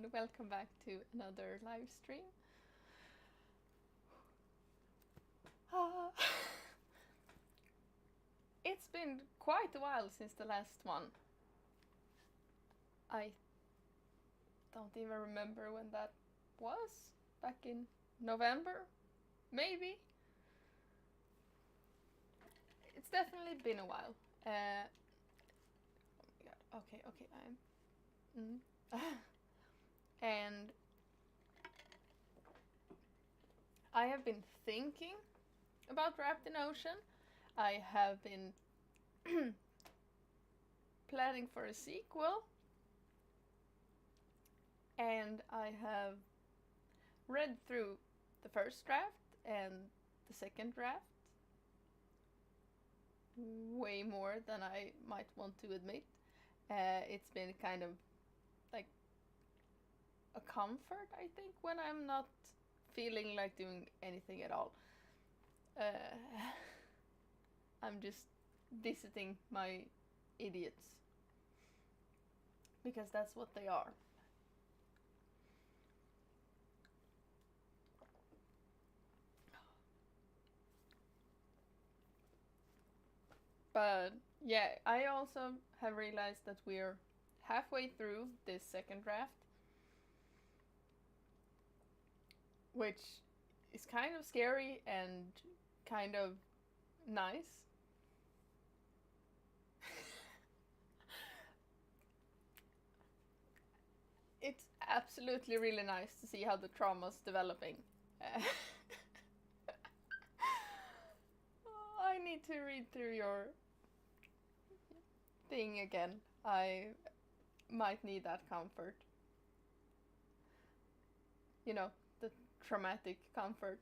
and welcome back to another live stream. It's been quite a while since the last one. I don't even remember when that was. Back in November? Maybe? It's definitely been a while. Oh my god. Okay, and I have been thinking about Wrapped in Ocean. I have been planning for a sequel, and I have read through the first draft and the second draft way more than I might want to admit. It's been kind of like a comfort, I think, when I'm not feeling like doing anything at all. I'm just visiting my idiots. Because that's what they are. But yeah, I also have realized that we're halfway through this second draft, which is kind of scary and kind of nice. It's absolutely really nice to see how the trauma's developing. I need to read through your thing again. I might need that comfort. You know, the traumatic comfort.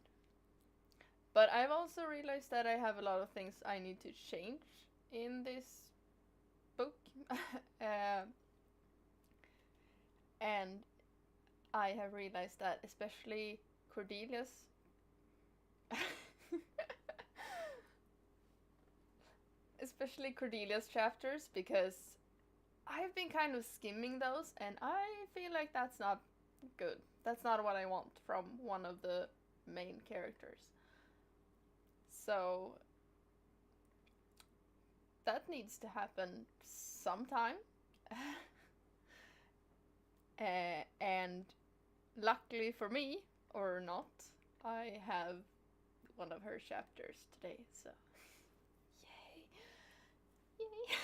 But I've also realized that I have a lot of things I need to change in this book. And I have realized that especially Cordelia's chapters, because I've been kind of skimming those and I feel like that's not good. That's not what I want from one of the main characters. So that needs to happen sometime. And luckily for me, or not, I have one of her chapters today, so yay.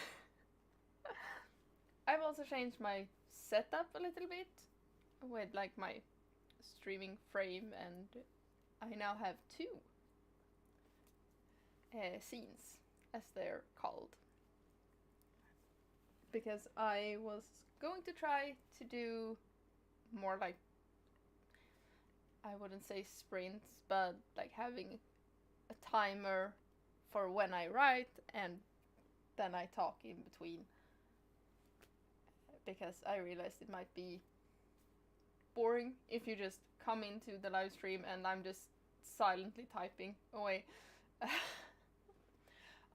I've also changed my setup a little bit with like my streaming frame, and I now have two scenes, as they're called, because I was going to try to do more like, I wouldn't say sprints, but like having a timer for when I write and then I talk in between, because I realized it might be boring if you just come into the live stream and I'm just silently typing away.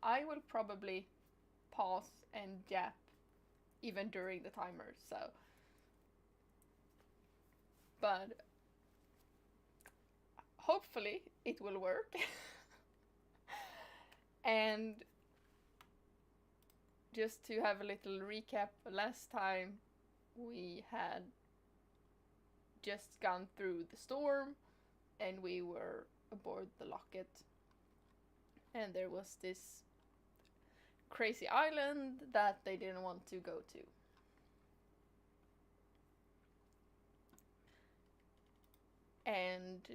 I will probably pause and yap even during the timer, so. But hopefully it will work. And just to have a little recap, last time we had just gone through the storm and we were aboard the Locket, and there was this crazy island that they didn't want to go to. And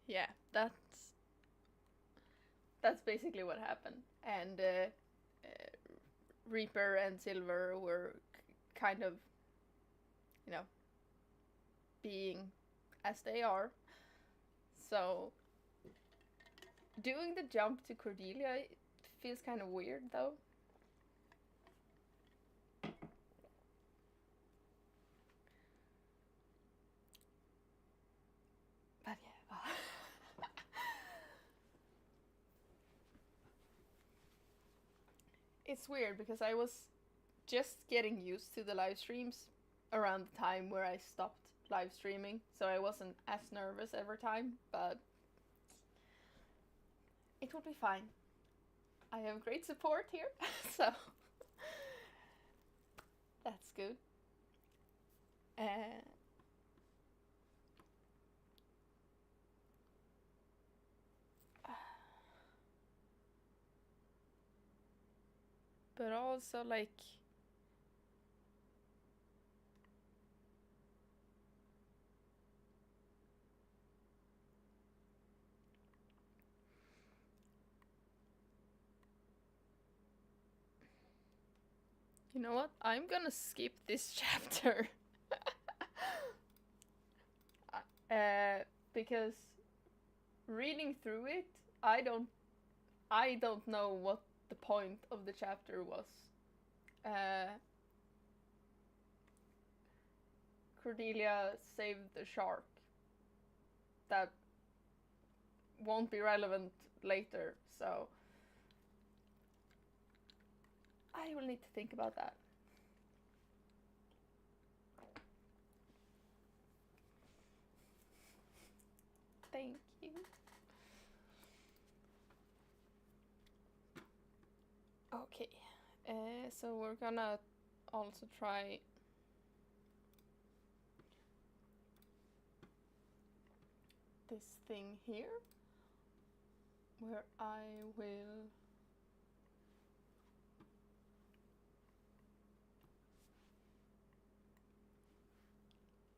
yeah, that's basically what happened. And Reaper and Silver were kind of, you know, being as they are. So doing the jump to Cordelia feels kind of weird, though. But yeah. It's weird because I was just getting used to the live streams around the time where I stopped live streaming, so I wasn't as nervous every time, but it will be fine. I have great support here, so that's good. But also, like, you know what? I'm gonna skip this chapter. Because reading through it, I don't know what the point of the chapter was. Cordelia saved the shark. That won't be relevant later, so I will need to think about that. Thank you. Okay, so we're gonna also try this thing here, where I will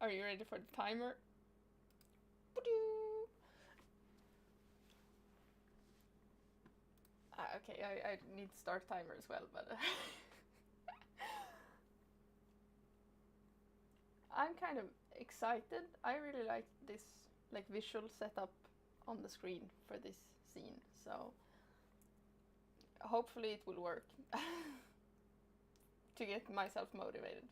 Are you ready for the timer? Okay, I need to start timer as well, but I'm kind of excited. I really like this like visual setup on the screen for this scene, so hopefully it will work to get myself motivated.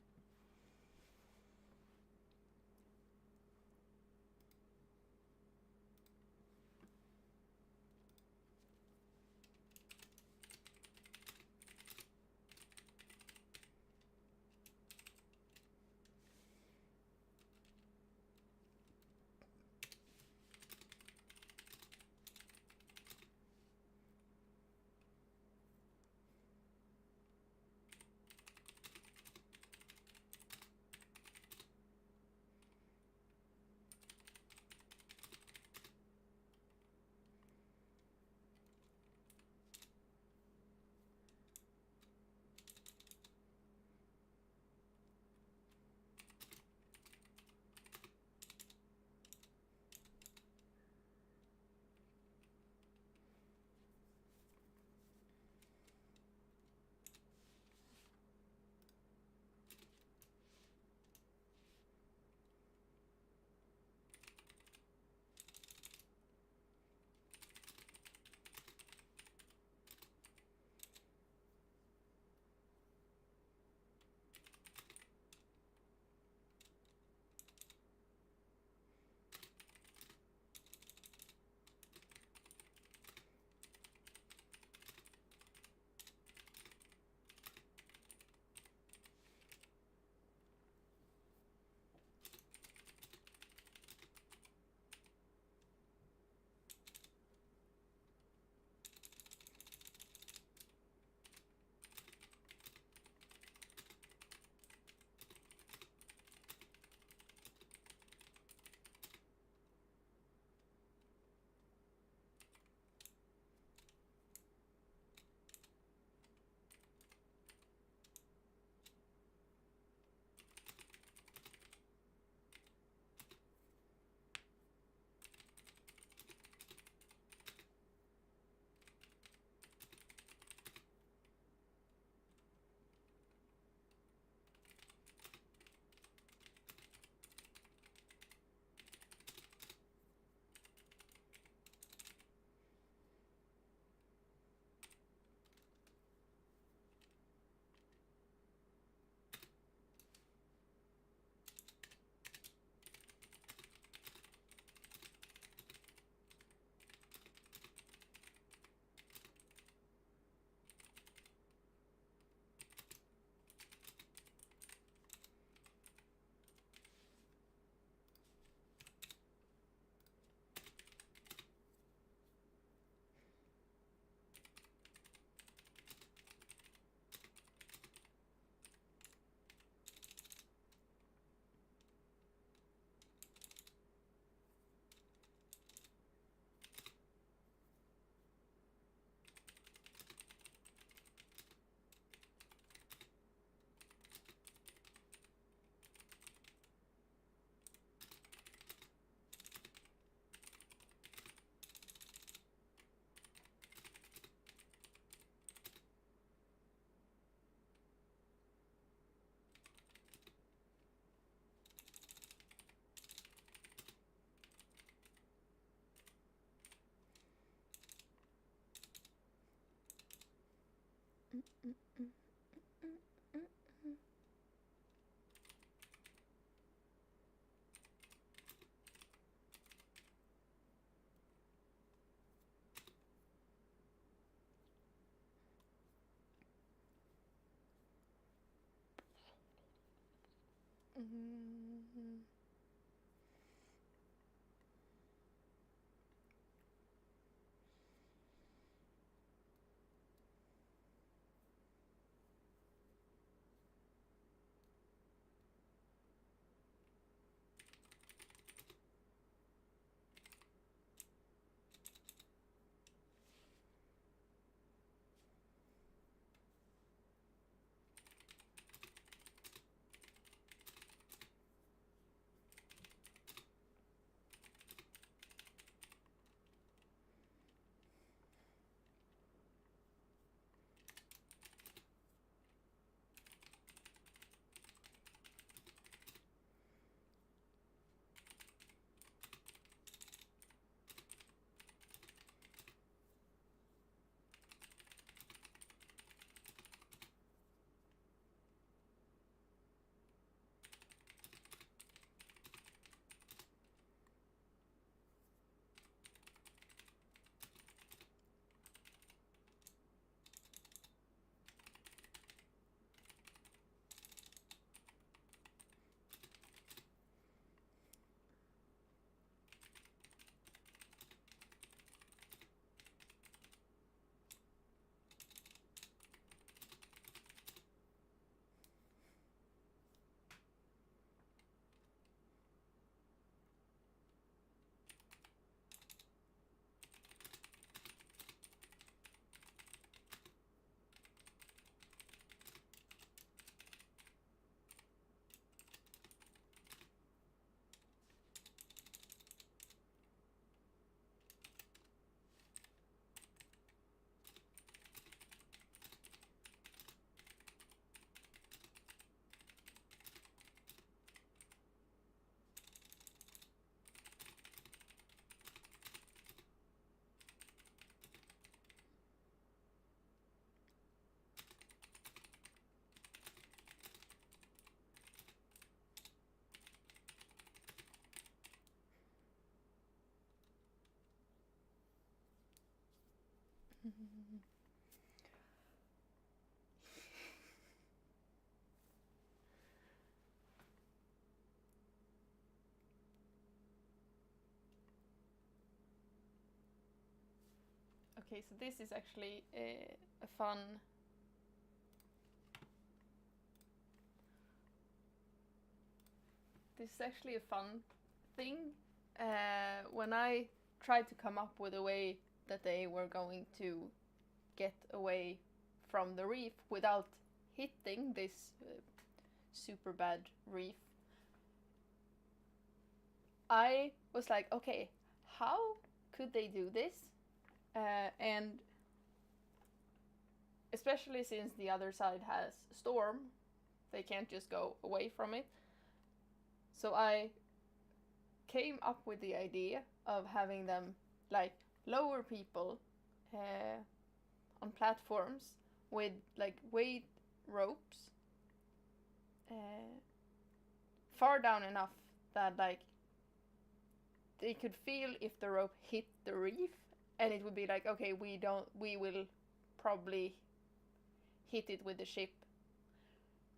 Okay, so this is actually a fun. This is actually a fun thing. When I tried to come up with a way that they were going to get away from the reef without hitting this super bad reef, I was like, okay, how could they do this? And especially since the other side has a storm, they can't just go away from it. So I came up with the idea of having them like lower people on platforms with like weight ropes far down enough that like they could feel if the rope hit the reef, and it would be like, okay, we will probably hit it with the ship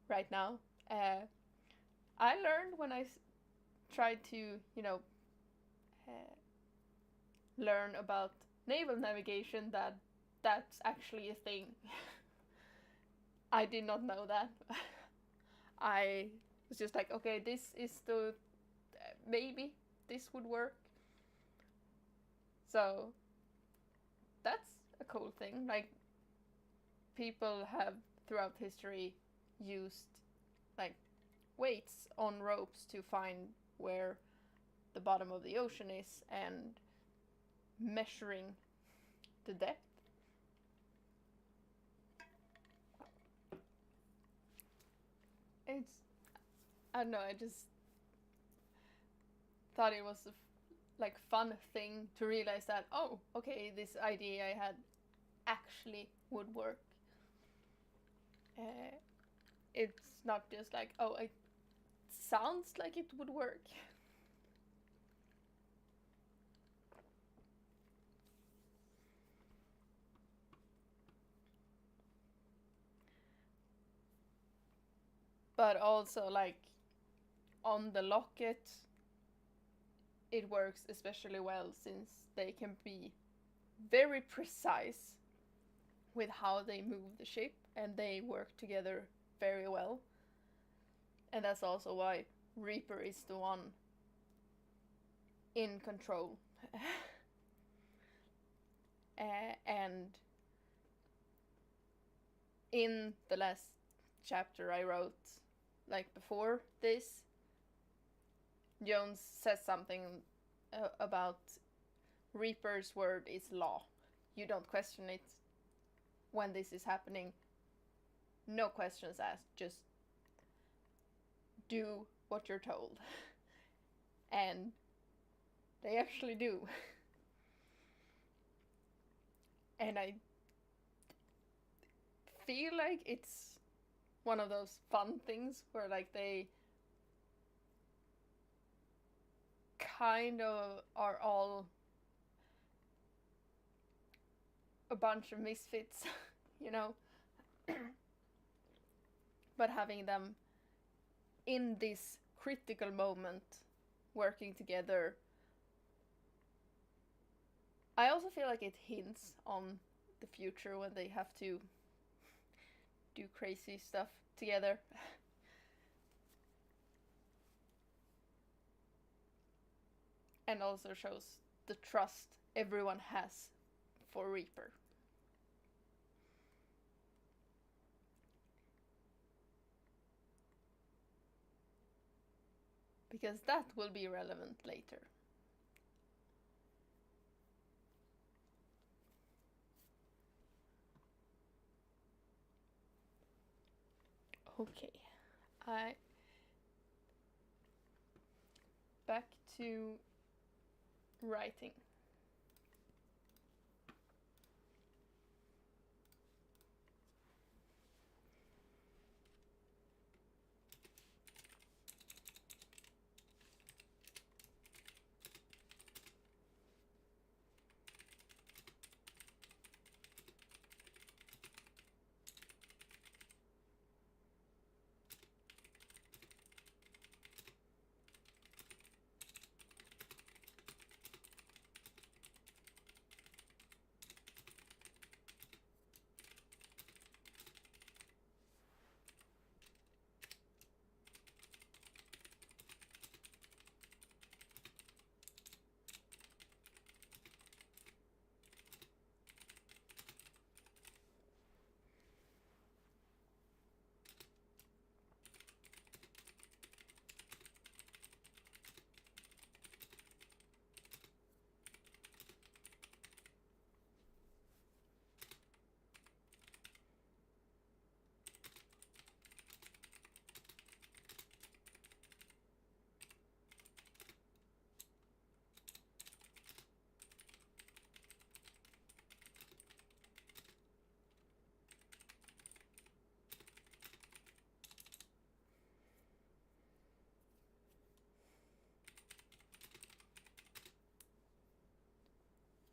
right now. I learned when I tried to, learn about naval navigation that that's actually a thing. I did not know that. I was just like, okay, this is the maybe this would work. So that's a cool thing. Like, people have throughout history used like weights on ropes to find where the bottom of the ocean is and measuring the depth. It's, I don't know, I just thought it was a like fun thing to realize that, oh, okay, this idea I had actually would work. It's not just like, oh, it sounds like it would work. But also, like, on the locket, it works especially well since they can be very precise with how they move the ship, and they work together very well. And that's also why Reaper is the one in control. And in the last chapter I wrote, like before this, Jones says something about Reaper's word is law. You don't question it when this is happening. No questions asked, just do what you're told. And they actually do. And I feel like it's one of those fun things where, like, they kind of are all a bunch of misfits, you know? But having them in this critical moment working together, I also feel like it hints on the future when they have to do crazy stuff together. And also shows the trust everyone has for Reaper. Because that will be relevant later. Okay, back to writing.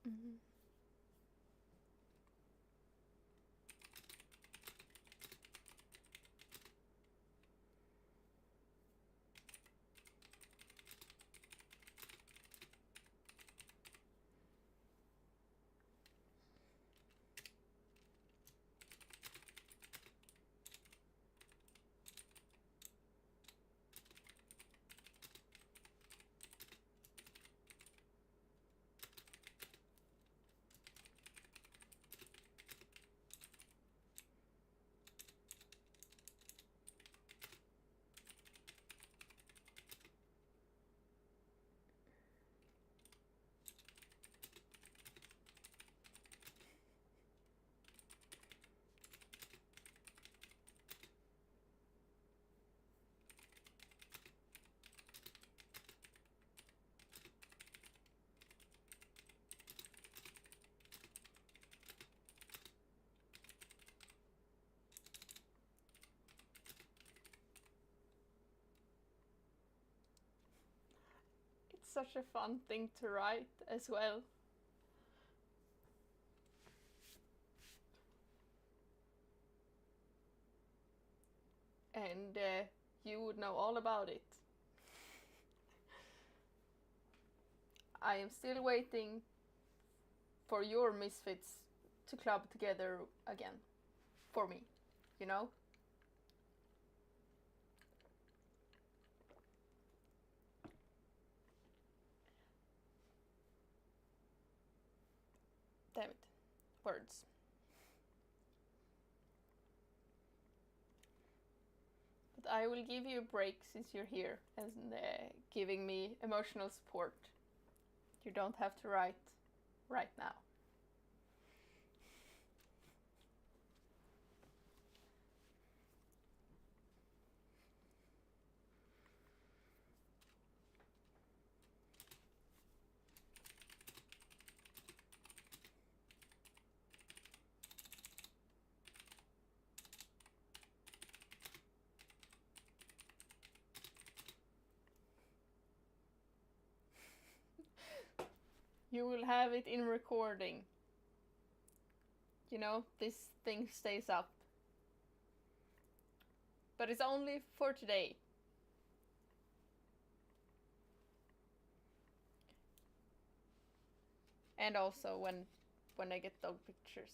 Mm-hmm. such a fun thing to write as well. And you would know all about it. I am still waiting for your misfits to club together again. For me, you know? Damn it. Words. But I will give you a break since you're here and giving me emotional support. You don't have to write right now. You will have it in recording. You know, this thing stays up. But it's only for today. And also when I get dog pictures.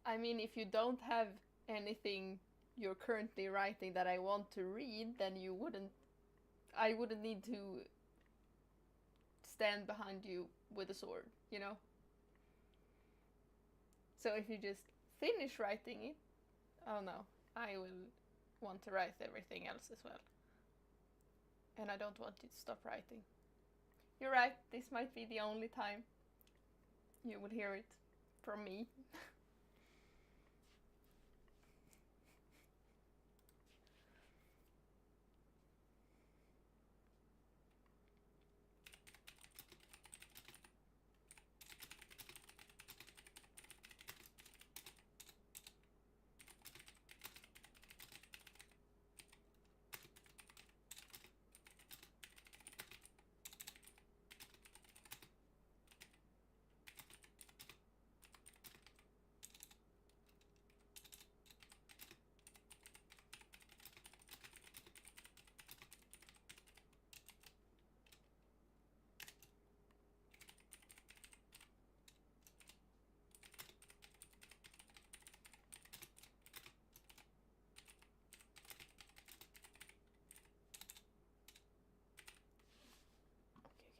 I mean, if you don't have anything you're currently writing that I want to read, then I wouldn't need to stand behind you with a sword, you know? So if you just finish writing it, oh no, I will want to write everything else as well. And I don't want you to stop writing. You're right, this might be the only time you will hear it from me.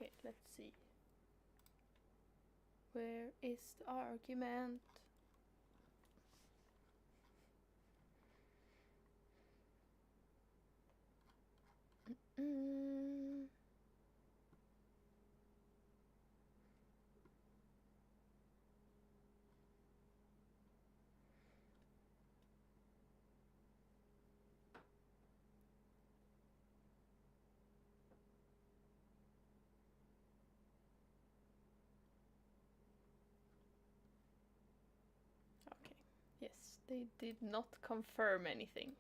Okay, let's see. Where is the argument? Okay, yes, they did not confirm anything.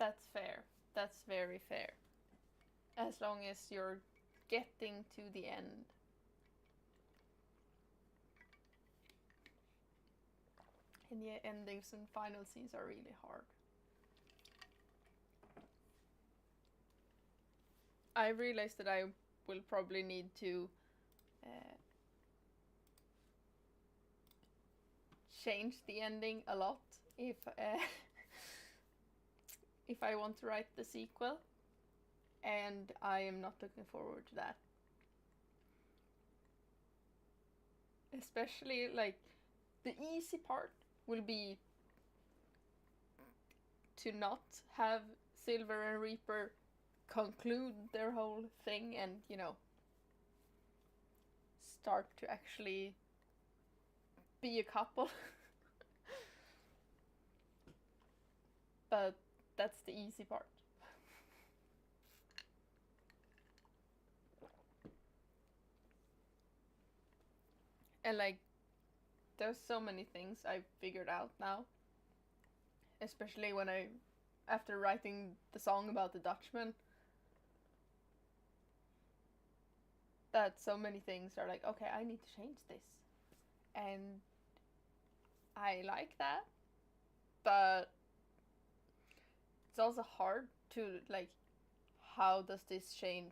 That's fair. That's very fair. As long as you're getting to the end. And yeah, endings and final scenes are really hard. I realized that I will probably need to change the ending a lot if if I want to write the sequel, and I am not looking forward to that. Especially, like, the easy part will be to not have Silver and Reaper conclude their whole thing and, you know, start to actually be a couple. But that's the easy part. And, like, there's so many things I've figured out now. Especially when after writing the song about the Dutchman, that so many things are like, okay, I need to change this. And I like that, but it's also hard to, like, how does this change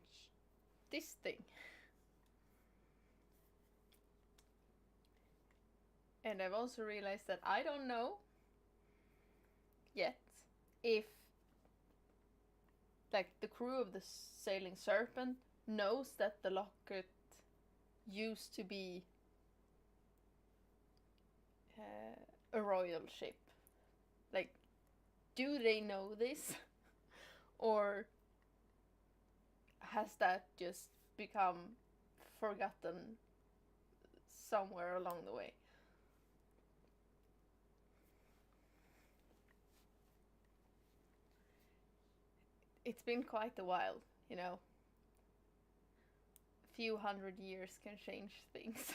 this thing? And I've also realized that I don't know yet if, like, the crew of the Sailing Serpent knows that the Locket used to be a royal ship. Like, do they know this? Or has that just become forgotten somewhere along the way? It's been quite a while, you know. A few 100 years can change things.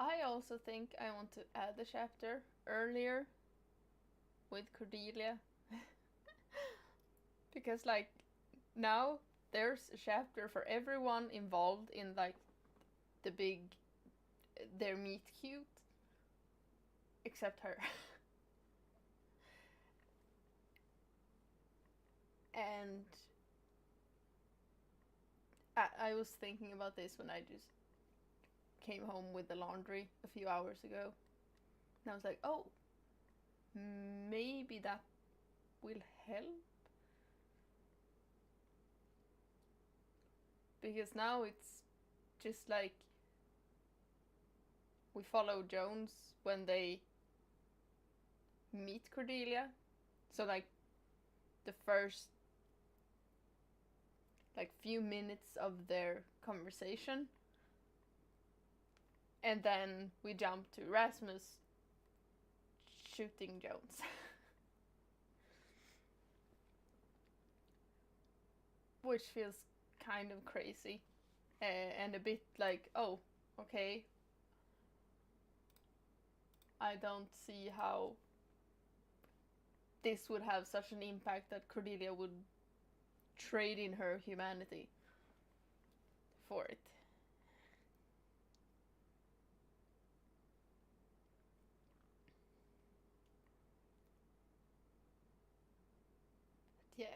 I also think I want to add a chapter earlier with Cordelia. Because, like, now there's a chapter for everyone involved in, like, the big, their meet cute, except her. And I was thinking about this when I just came home with the laundry a few hours ago. And I was like, oh, maybe that will help. Because now it's just like we follow Jones when they meet Cordelia. So, like, the first, like, few minutes of their conversation. And then we jump to Rasmus shooting Jones. Which feels kind of crazy. And a bit like, oh, okay. I don't see how this would have such an impact that Cordelia would trade in her humanity for it. But yeah.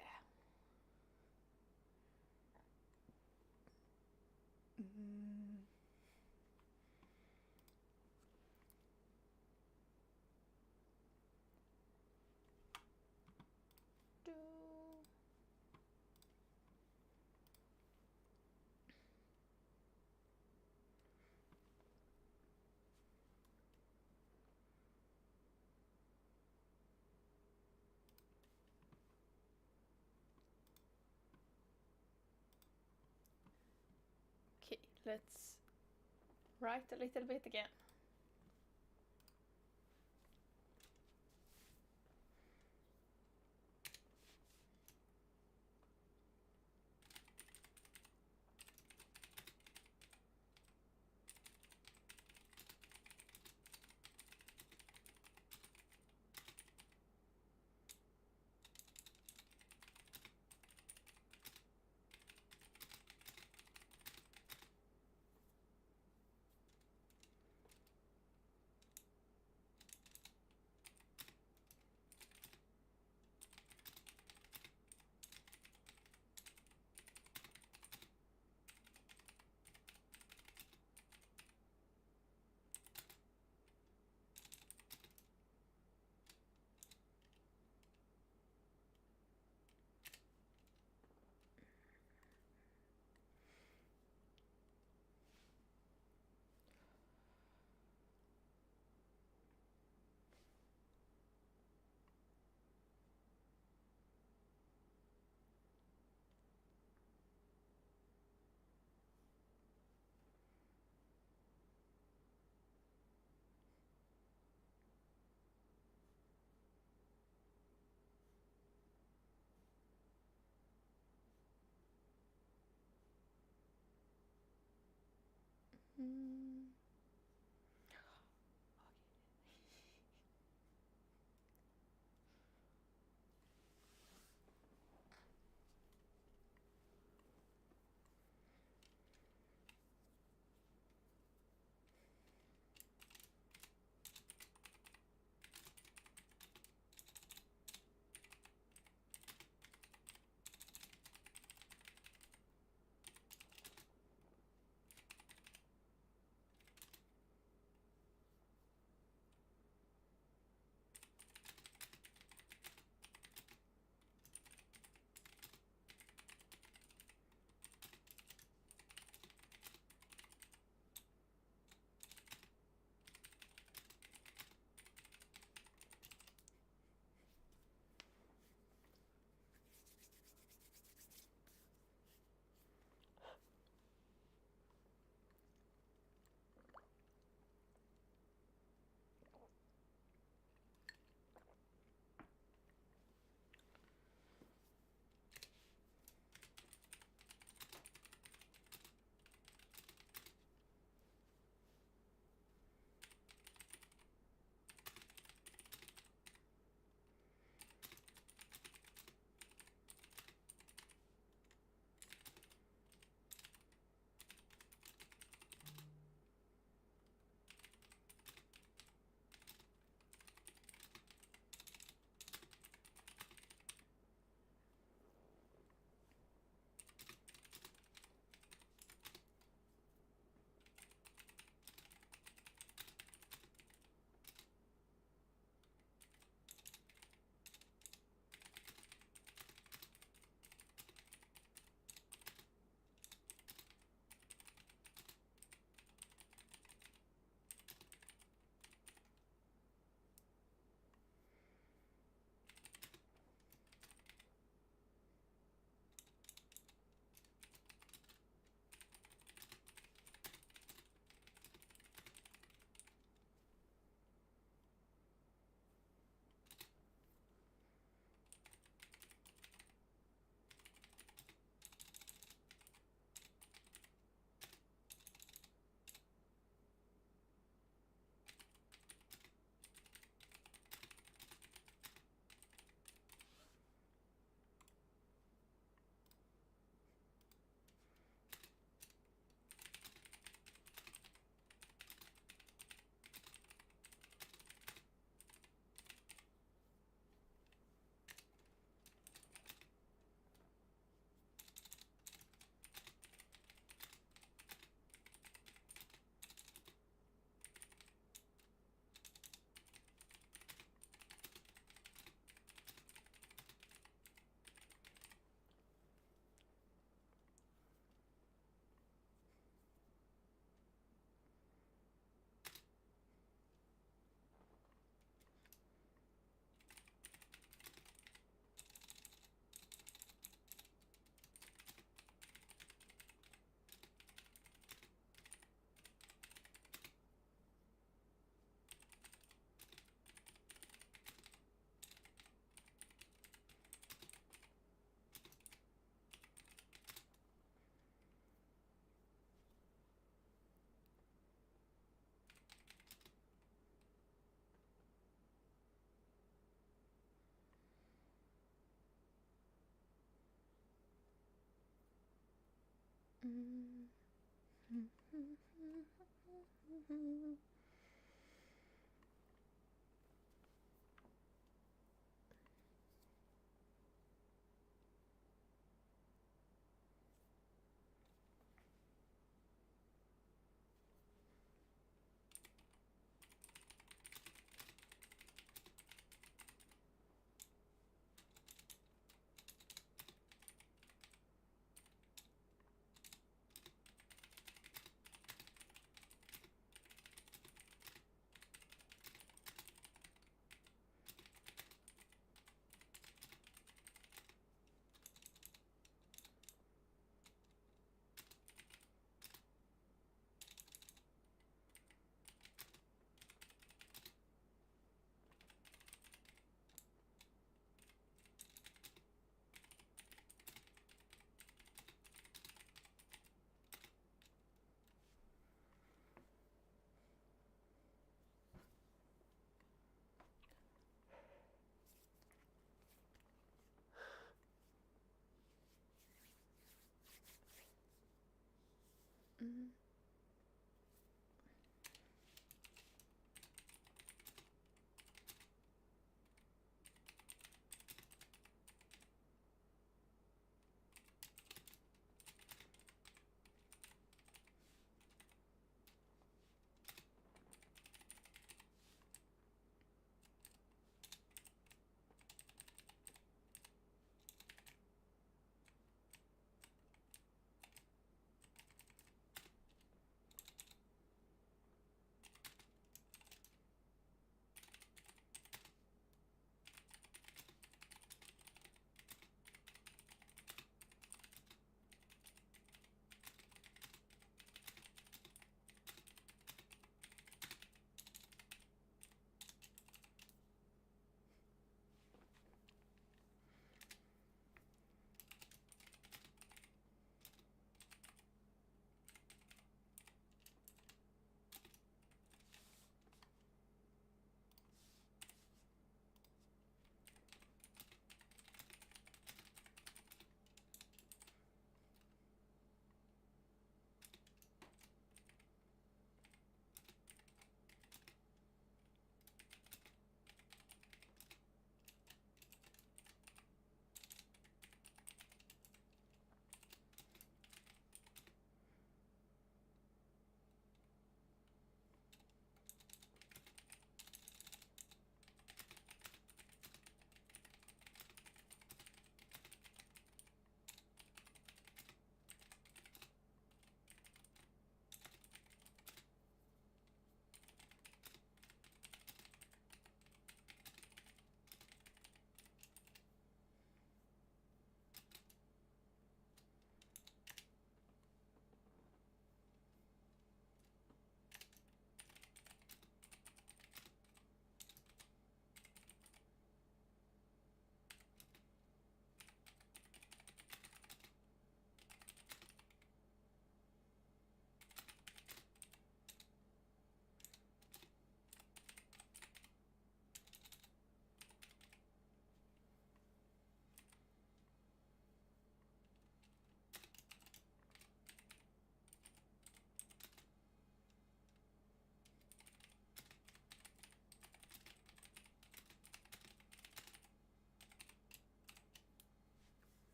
Okay, let's write a little bit again.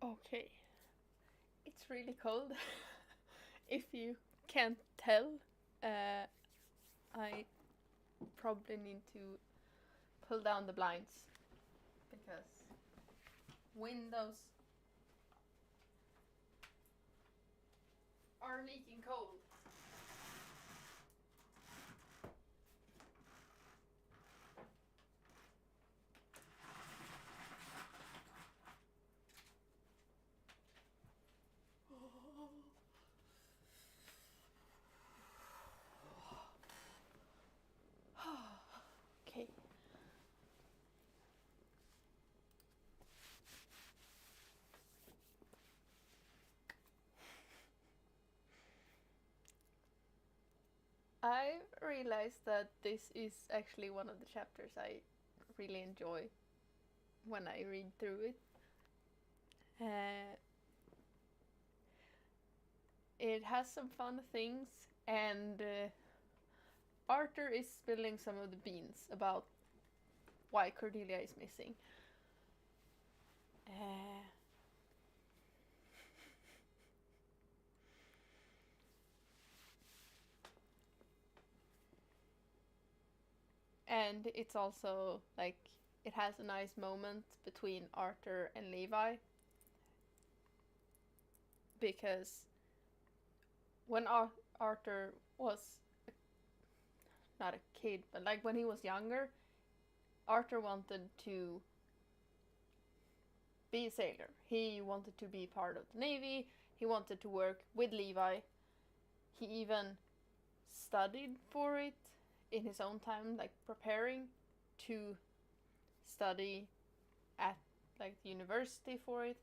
Okay. It's really cold. If you can't tell, I probably need to pull down the blinds because windows are leaking cold. Okay. I've realized that this is actually one of the chapters I really enjoy when I read through it. It has some fun things, and Arthur is spilling some of the beans about why Cordelia is missing. And it's also like it has a nice moment between Arthur and Levi, because when Arthur was not a kid, but like when he was younger, Arthur wanted to be a sailor. He wanted to be part of the Navy. He wanted to work with Levi. He even studied for it in his own time, like preparing to study at like the university for it.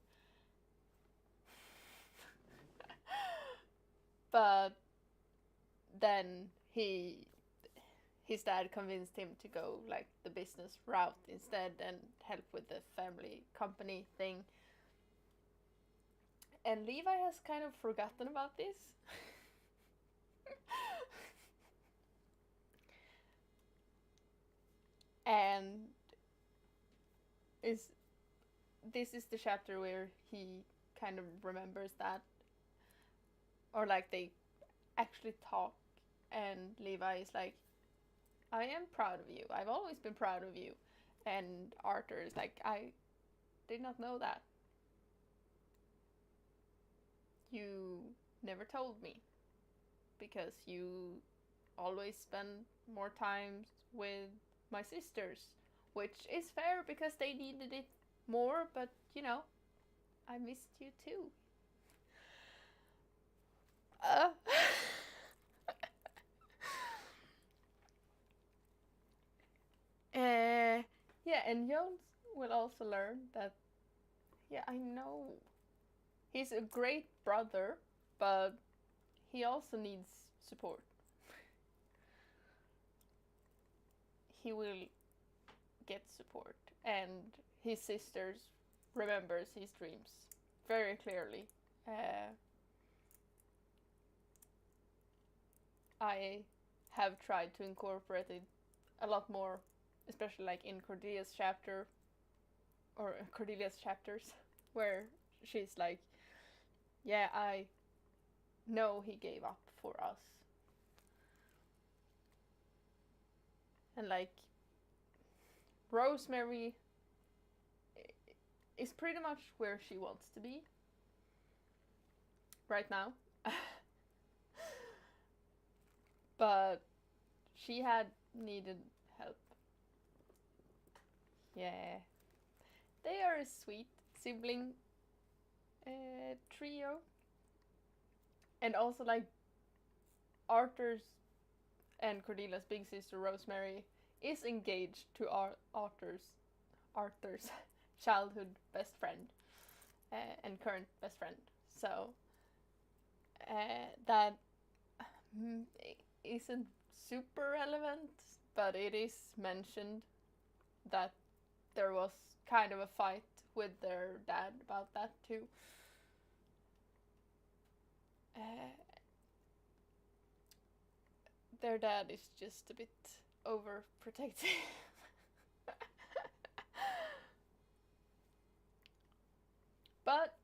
But then his dad convinced him to go like the business route instead and help with the family company thing. And Levi has kind of forgotten about this. And this is the chapter where he kind of remembers that, or like they actually talk, and Levi is like, I am proud of you. I've always been proud of you. And Arthur is like, I did not know that. You never told me. Because you always spend more time with my sisters. Which is fair because they needed it more, but you know, I missed you too. Yeah, and Jones will also learn that, yeah, I know he's a great brother, but he also needs support. He will get support, and his sisters remembers his dreams very clearly. I have tried to incorporate it a lot more, especially like in Cordelia's chapter, or Cordelia's chapters, where she's like, yeah, I know he gave up for us. And like, Rosemary is pretty much where she wants to be right now. But she had needed help. Yeah. They are a sweet sibling trio. And also like Arthur's and Cordelia's big sister Rosemary is engaged to Arthur's childhood best friend and current best friend. So that isn't super relevant, but it is mentioned that there was kind of a fight with their dad about that too. Their dad is just a bit overprotective. But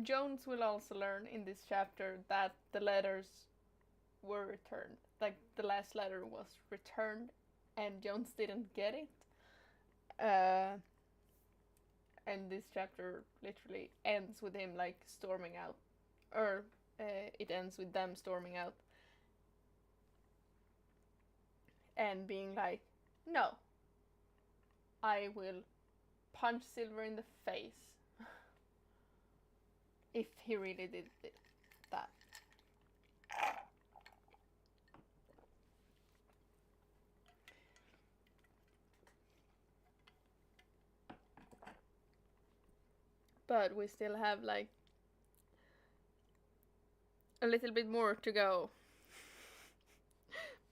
Jones will also learn in this chapter that the letters were returned. Like, the last letter was returned and Jones didn't get it. And this chapter literally ends with him, like, storming out. Or it ends with them storming out. And being like, no, I will punch Silver in the face. If he really did that. But we still have, like, a little bit more to go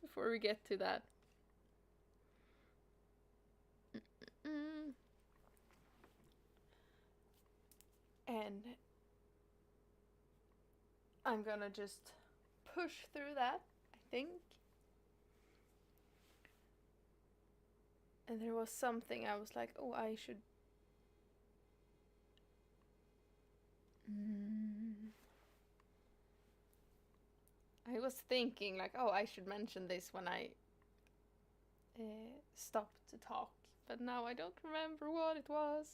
before we get to that. And I'm gonna just push through that, I think. And there was something I was like, oh, I should... I was thinking, like, oh, I should mention this when I stopped to talk. But now I don't remember what it was.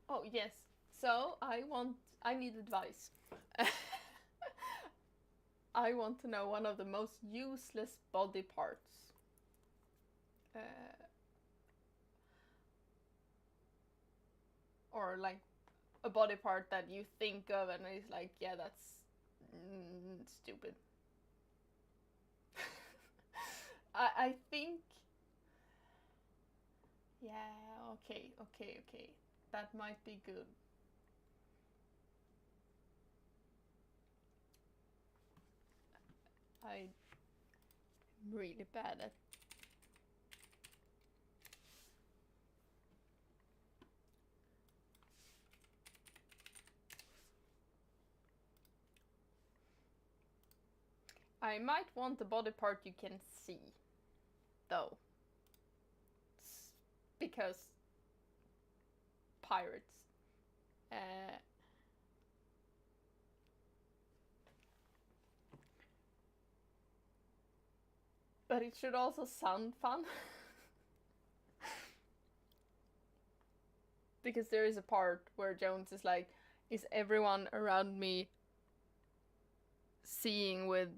Oh, yes. So, I need advice. I want to know one of the most useless body parts. Or, like, a body part that you think of and it's like, yeah, that's stupid. I think... Yeah, okay. That might be good. I'm really bad at... I might want the body part you can see, though. Because pirates. But it should also sound fun. Because there is a part where Jones is like, is everyone around me seeing with...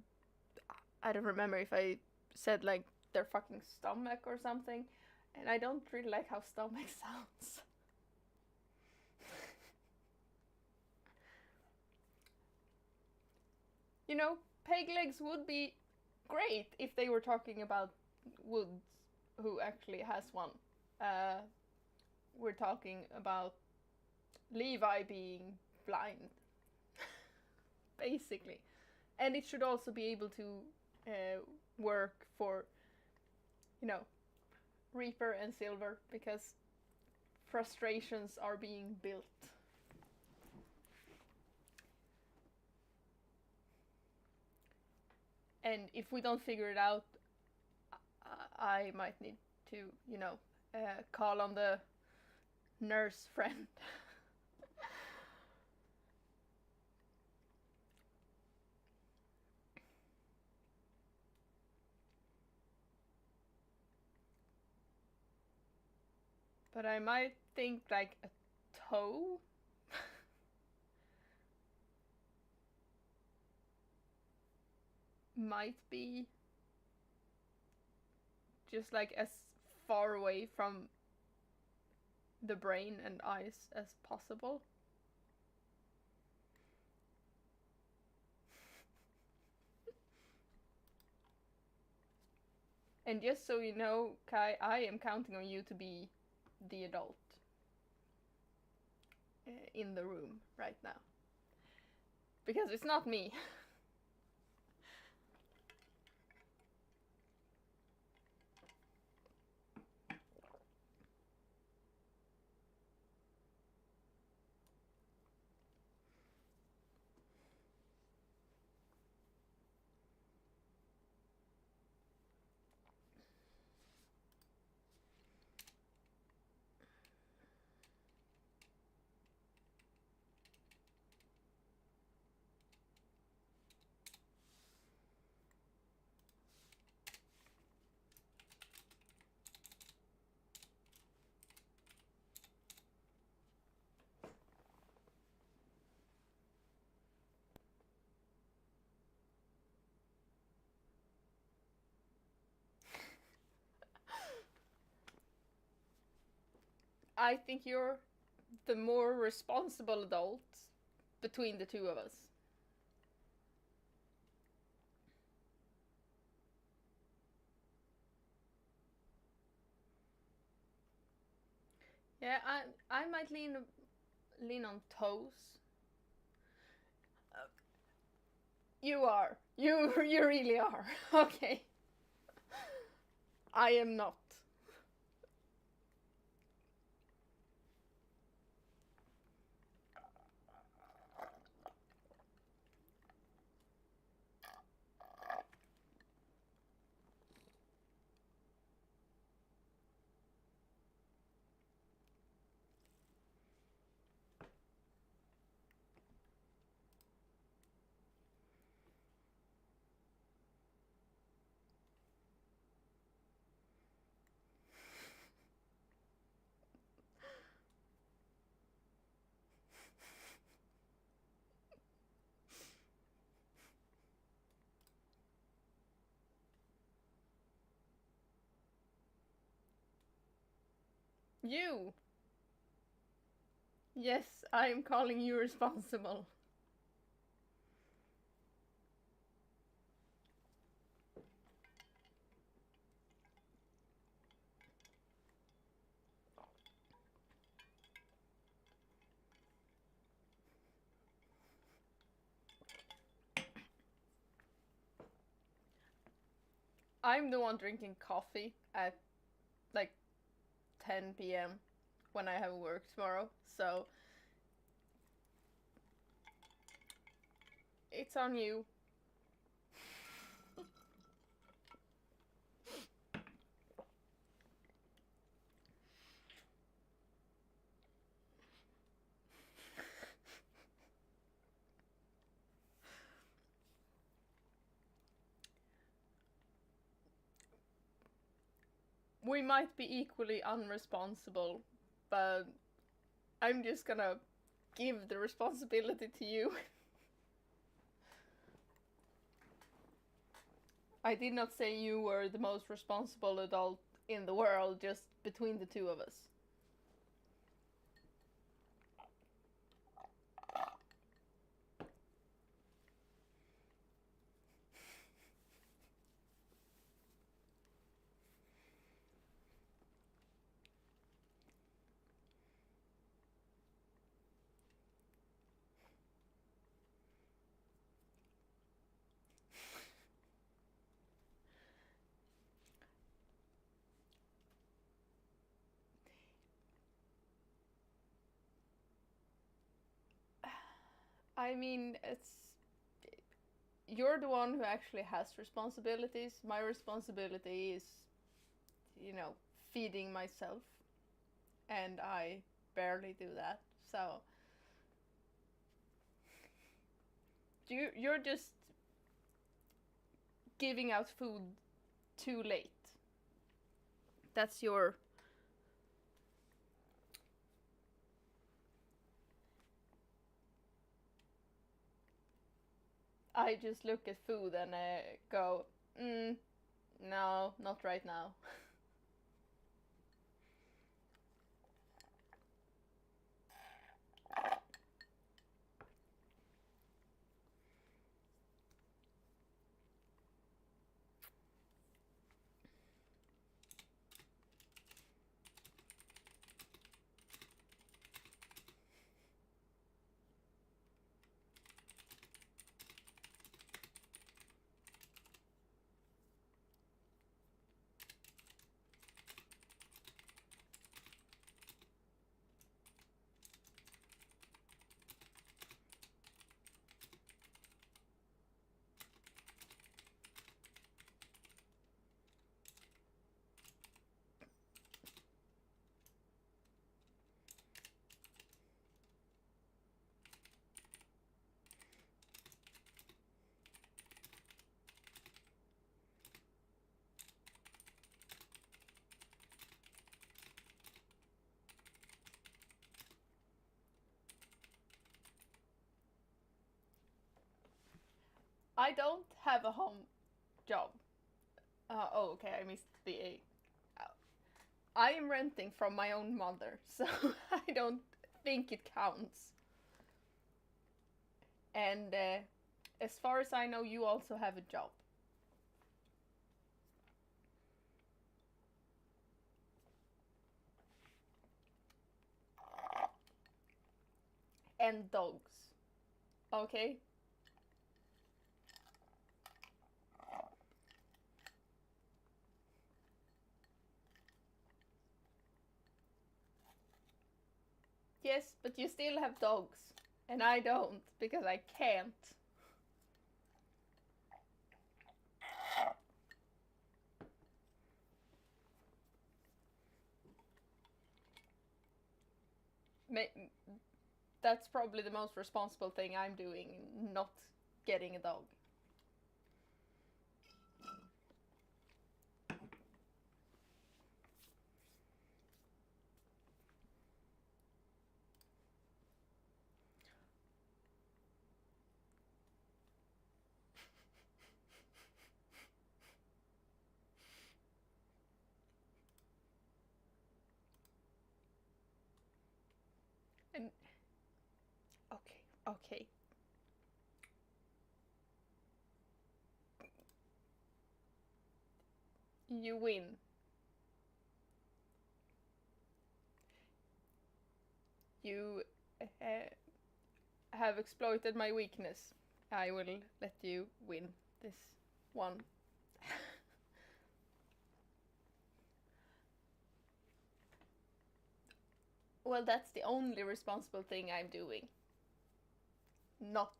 I don't remember if I said, like, their fucking stomach or something. And I don't really like how stomach sounds. You know, peg legs would be great if they were talking about Woods, who actually has one. We're talking about Levi being blind. Basically. And it should also be able to work for, you know, Reaper and Silver, because frustrations are being built. And if we don't figure it out, I might need to, you know, call on the nurse friend. But I might think, like, a toe? Might be just, like, as far away from the brain and eyes as possible. And just so you know, Kai, I am counting on you to be the adult in the room right now. Because it's not me. I think you're the more responsible adult between the two of us. Yeah, I might lean on toes. You are. You really are. Okay. I am not. You. Yes, I am calling you responsible. I'm the one drinking coffee at like 10 p.m. when I have work tomorrow, so it's on you. We might be equally unresponsible, but I'm just gonna give the responsibility to you. I did not say you were the most responsible adult in the world, just between the two of us. I mean, you're the one who actually has responsibilities. My responsibility is, you know, feeding myself, and I barely do that. So you're just giving out food too late. That's your. I just look at food and I go, no, not right now. I don't have a home job. Oh, okay, I missed the A. I am renting from my own mother, so I don't think it counts. And as far as I know, you also have a job. And dogs. Okay? Yes, but you still have dogs. And I don't, because I can't. That's probably the most responsible thing I'm doing, not getting a dog. And okay. You win. You have exploited my weakness. I will let you win this one. Well, that's the only responsible thing I'm doing. Not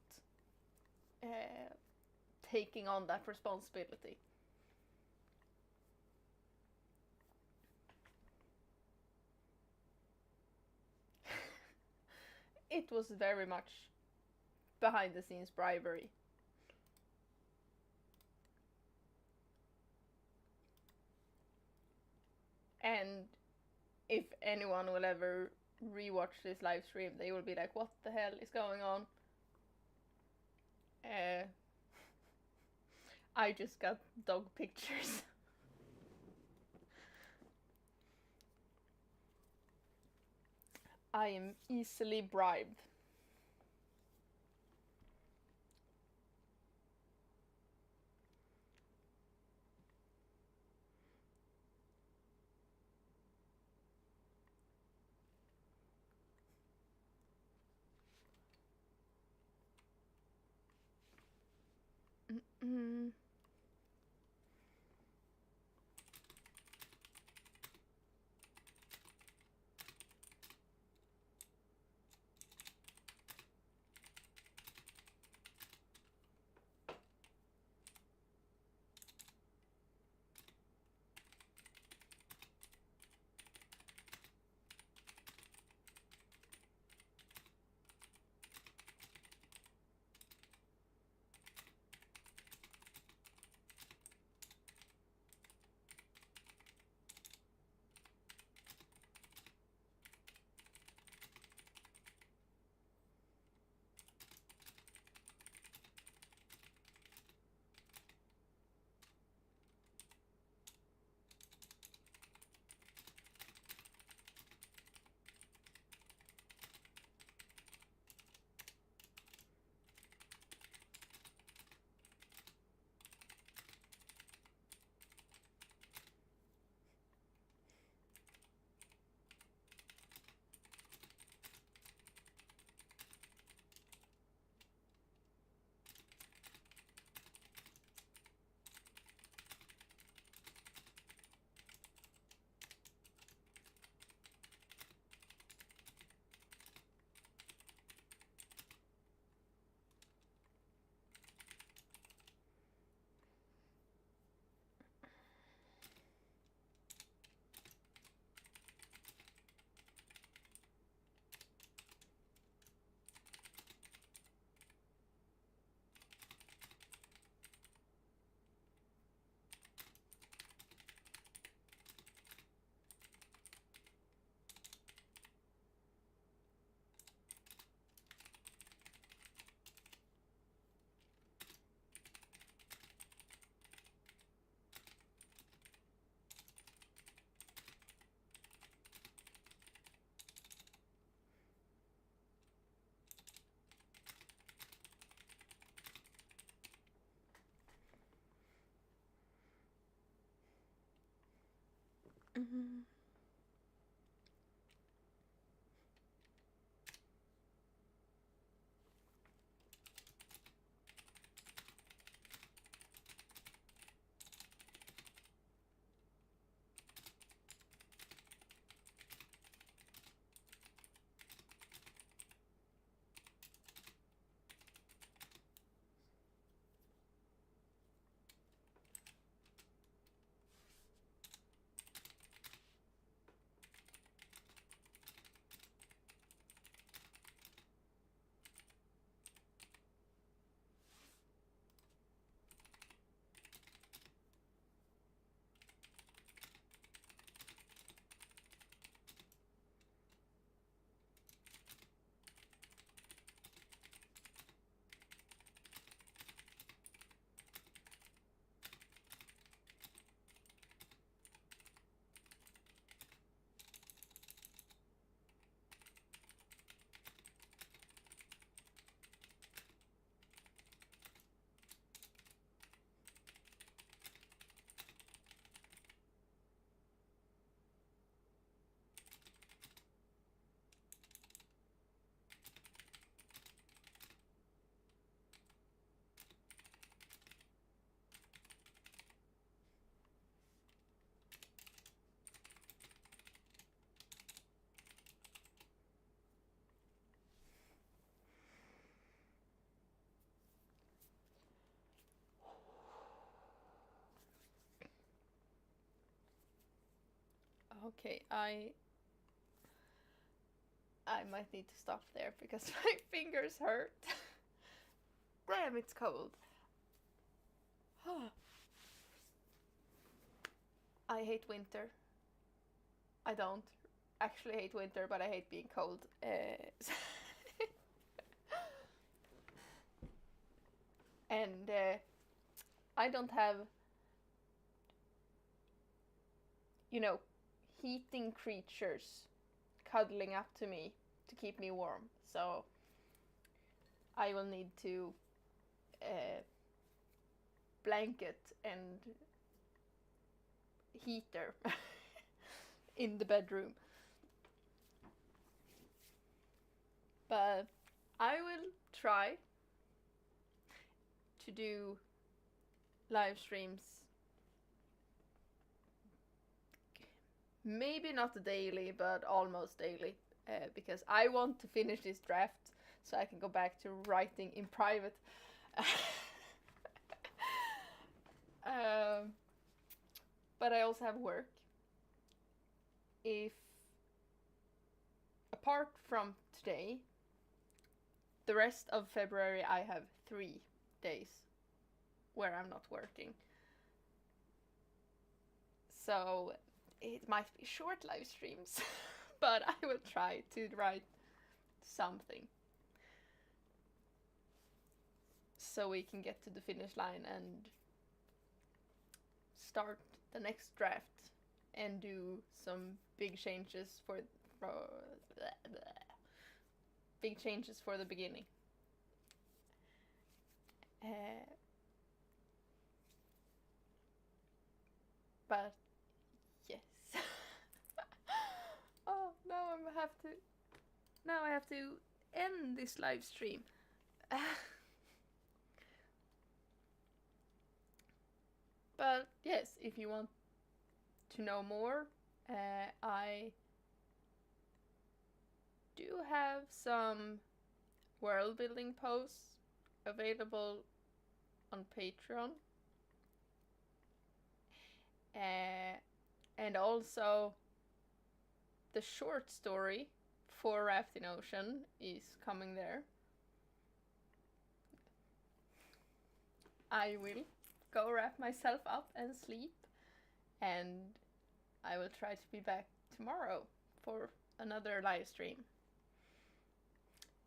taking on that responsibility. It was very much behind the scenes bribery. And if anyone will ever rewatch this live stream, they will be like, what the hell is going on? I just got dog pictures. I am easily bribed. Mm-mm. Mm-hmm. Okay, I might need to stop there because my fingers hurt. Damn, it's cold. I hate winter. I don't actually hate winter, but I hate being cold. And I don't have, you know, heating creatures cuddling up to me to keep me warm. So I will need to blanket and heater in the bedroom. But I will try to do live streams, maybe not daily, but almost daily, because I want to finish this draft so I can go back to writing in private. But I also have work. If apart from today, the rest of February I have 3 days where I'm not working. So it might be short live streams, but I will try to write something so we can get to the finish line and start the next draft and do some big changes for the beginning. But yes. Oh, now I have to end this live stream. But yes, if you want to know more, I do have some world building posts available on Patreon. And also the short story for Rafting Ocean is coming there. I will go wrap myself up and sleep, and I will try to be back tomorrow for another live stream.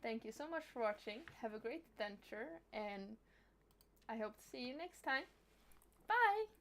Thank you so much for watching. Have a great adventure, and I hope to see you next time. Bye!